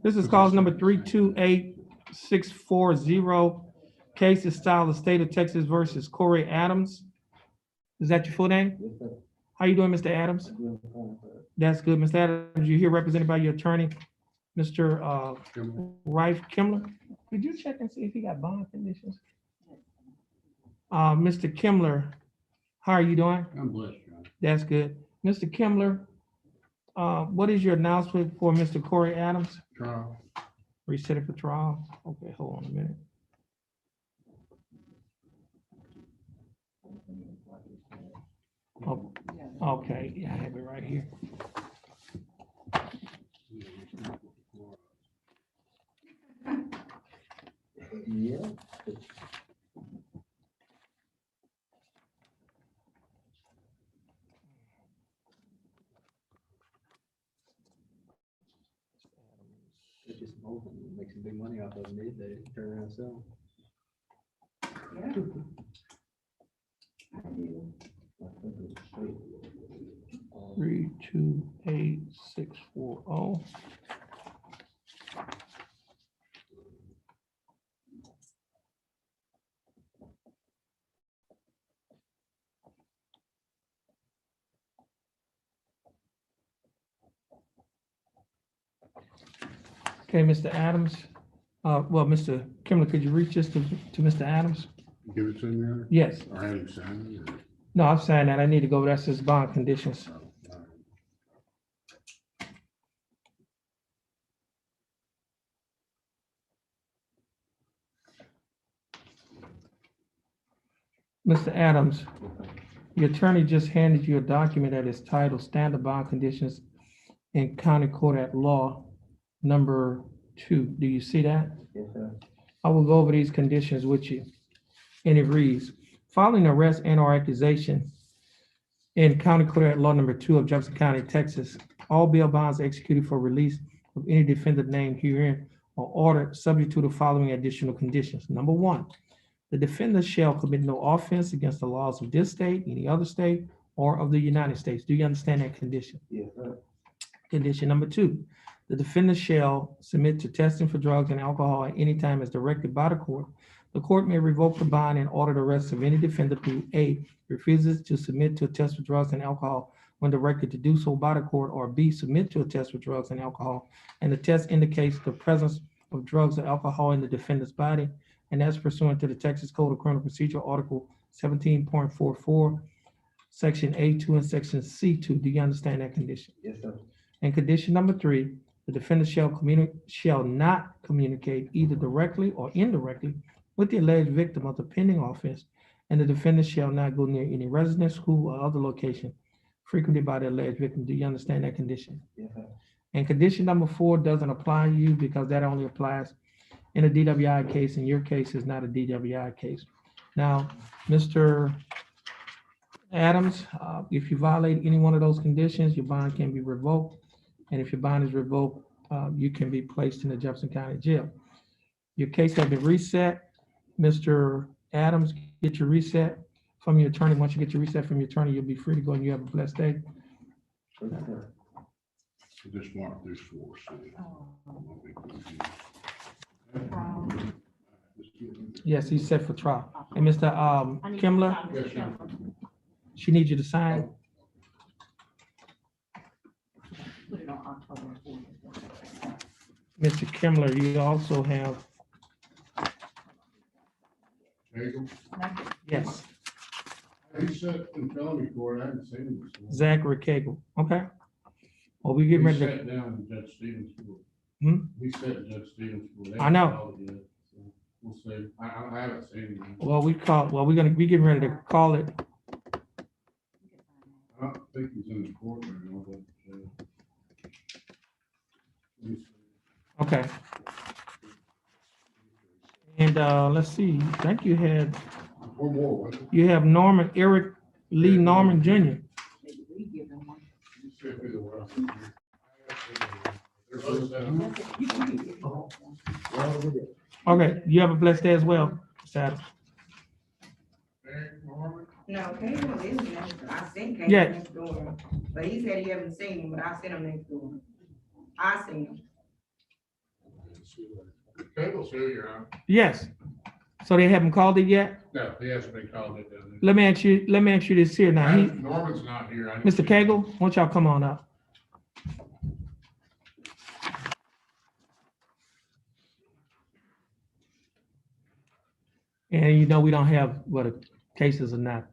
This is cause number 328640. Case is style of State of Texas versus Corey Adams. Is that your full name? How you doing, Mr. Adams? That's good, Mr. Adams. You're here represented by your attorney, Mr. Rife Kimler. Could you check and see if he got bond conditions? Mr. Kimler, how are you doing? I'm blessed, John. That's good. Mr. Kimler, what is your announcement for Mr. Corey Adams? Trial. Reset it for trial. Okay, hold on a minute. Oh, okay, yeah, I have it right here. Yeah. It's just open, make some big money off of them these days, turn around and sell Yeah, I do. them. 328640. Okay, Mr. Adams. Well, Mr. Kimler, could you reach this to Mr. Adams? Give it to me, or Yes. I have you sign it? No, I've signed that. I need to go. That's his bond conditions. Mr. Adams, your attorney just handed you a document that is titled Standard Bond Conditions in County Court at Law, number 2. Do you see that? Yes, sir. I will go over these conditions with you. And it reads, following arrest and or accusation in County Court at Law number 2 of Jefferson County, Texas, all bail bonds executed for release of any defendant named herein are ordered subject to the following additional conditions. Number 1, the defendant shall commit no offense against the laws of this state, any other state, or of the United States. Do you understand that condition? Yes, sir. Condition number 2, the defendant shall submit to testing for drugs and alcohol at any time as directed by the court. The court may revoke the bond and order the arrest of any defendant who A, refuses to submit to a test for drugs and alcohol when directed to do so by the court, or B, submit to a test for drugs and alcohol, and the test indicates the presence of drugs or alcohol in the defendant's body, and that's pursuant to the Texas Code of Criminal Procedure, Article 17.44, Section A2 and Section C2. Do you understand that condition? Yes, sir. And condition number 3, the defendant shall not communicate either directly or indirectly with the alleged victim of the pending offense, and the defendant shall not go near any residence, school, or other location frequented by the alleged victim. Do you understand that condition? Yes, sir. And condition number 4 doesn't apply to you because that only applies in a DWI case, and your case is not a DWI case. Now, Mr. Adams, if you violate any one of those conditions, your bond can be revoked. And if your bond is revoked, you can be placed in the Jefferson County Jail. Your case has been reset. Mr. Adams, get your reset from your attorney. Once you get your reset from your attorney, you'll be free to go and you have a blessed day. Yes, sir. Just mark this for us. Yes, he's set for trial. And Mr. Kimler, Yes, sir. she needs you to sign. Put it on October 4th. Mr. Kimler, you also have, Cagle? yes, He said in felony court, I haven't seen him before. Zachary Cagle. Okay. Well, we He get ready to, sat down in Judge Stevens' court. Hmm? He sat in Judge Stevens' court. They I know. haven't called it yet, so we'll see. I haven't seen him. well, we getting ready to call it. I don't think he's in the courtroom. Let me see. Okay. And let's see, I think you had, One more, wasn't it? you have Norman, Eric Lee Norman Jr. Maybe we give them one. Should be the one. They're both set up. That's it. You can give them one. Okay, you have a blessed day as well, Mr. Adams. Eric Norman? No, Cable is next, I sent Cable Yeah. next door, but he said he haven't seen him, but I sent him next door. I seen him. Cable's here, Your Honor. Yes. So they haven't called it yet? No, he hasn't been called it down Let me ask you this here now. there. Norman's not here. I didn't Mr. see Cagle, him. why don't y'all come on up? And you know, we don't have, the cases are not,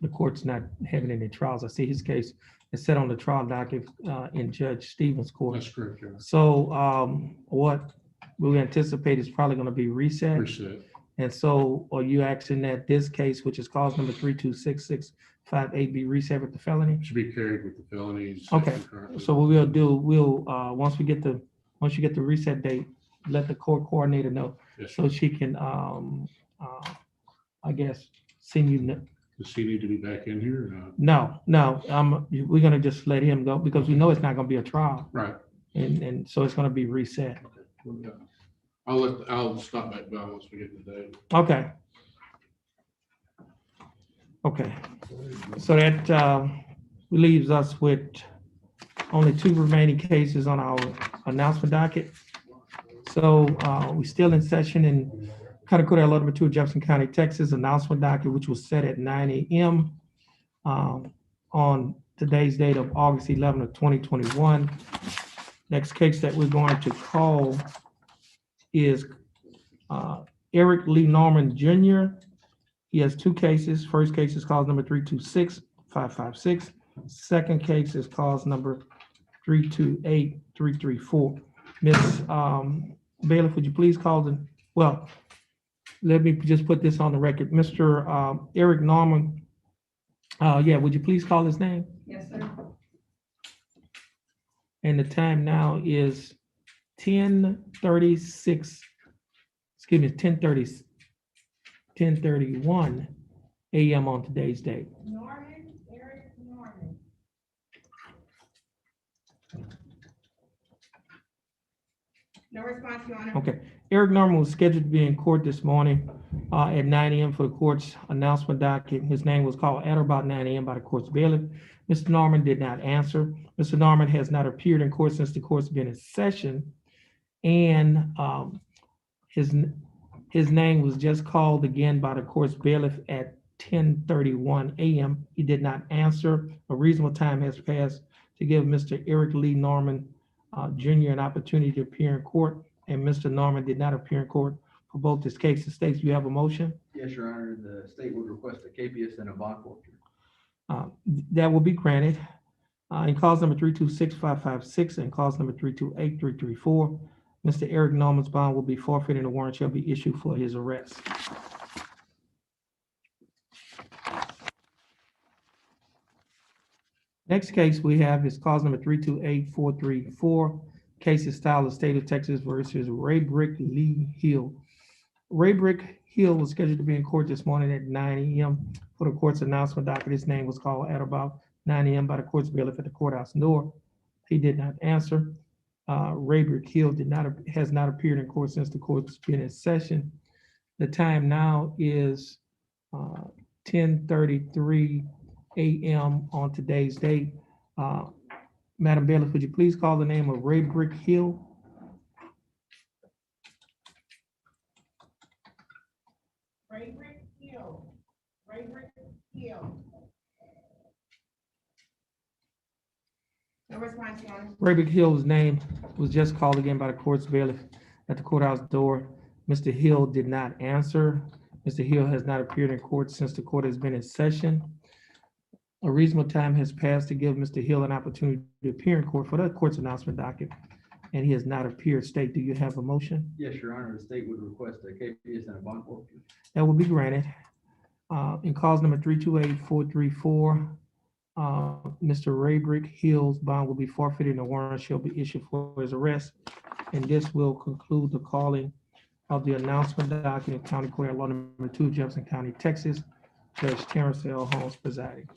the court's not having any trials. I see his case is set on the trial docket in Judge Stevens' court. That's correct, Your Honor. So what we anticipate is probably gonna be reset. Reset. And so are you asking that this case, which is cause number 32665A, be reset with the felony? Should be carried with the felonies. Okay. currently. So what we'll do, once you get the reset date, let the court coordinator know Yes, so sir. she can, I guess, send you. Does he need to be back in here or not? No, we're gonna just let him go because we know it's not gonna be a trial. Right. And so it's gonna be reset. Yeah. I'll stop back by once we get the date. Okay. Okay. So that leaves us with only 2 remaining cases on our announcement docket. So we're still in session in County Court number 2, Jefferson County, Texas, announcement docket, which was set at 9 a.m. On today's date of August 11 of 2021. Next case that we're going to call is Eric Lee Norman Jr. He has 2 cases. First case is cause number 326-556. Second case is cause number 328-334. Ms. Bailiff, would you please call let me just put this on the record. Mr. Eric Norman, would you please call his name? Yes, sir. And the time now is 10:36, 10:31 a.m. on today's date. Eric Norman. No response, Your Honor. Okay, Eric Norman was scheduled to be in court this morning at 9 a.m. for the court's announcement docket. His name was called at or about 9 a.m. by the court's bailiff. Mr. Norman did not answer. Mr. Norman has not appeared in court since the court's been in session. And his name was just called again by the court's bailiff at 10:31 a.m. He did not answer. A reasonable time has passed to give Mr. Eric Lee Norman Jr. an opportunity to appear in court, and Mr. Norman did not appear in court for both his cases. States, you have a motion? Yes, Your Honor, the state would request a capias and a bond forfeiture. That will be granted. In cause number 326-556 and cause number 328-334, Mr. Eric Norman's bond will be forfeited and a warrant shall be issued for his arrest. Next case we have is cause number 328434. Case is style of State of Texas versus Raybrick Lee Hill. Raybrick Hill was scheduled to be in court this morning at 9 a.m. for the court's announcement docket. His name was called at about 9 a.m. by the court's bailiff at the courthouse door. He did not answer. Raybrick Hill has not appeared in court since the court's been in session. The time now is 10:33 a.m. on today's date. Madam Bailiff, would you please call the name of Raybrick Hill? Raybrick Hill. Raybrick Hill. No response, Your Honor. Raybrick Hill's name was just called again by the court's bailiff at the courthouse door. Mr. Hill did not answer. Mr. Hill has not appeared in court since the court has been in session. A reasonable time has passed to give Mr. Hill an opportunity to appear in court for the court's announcement docket, and he has not appeared. State, do you have a motion? Yes, Your Honor, the state would request a capias and a bond forfeiture. That will be granted. In cause number 328434, Mr. Raybrick Hill's bond will be forfeited and a warrant shall be issued for his arrest. And this will conclude the calling of the announcement document, County Court Law number 2, Jefferson County, Texas. Judge Terrence Holmes presiding.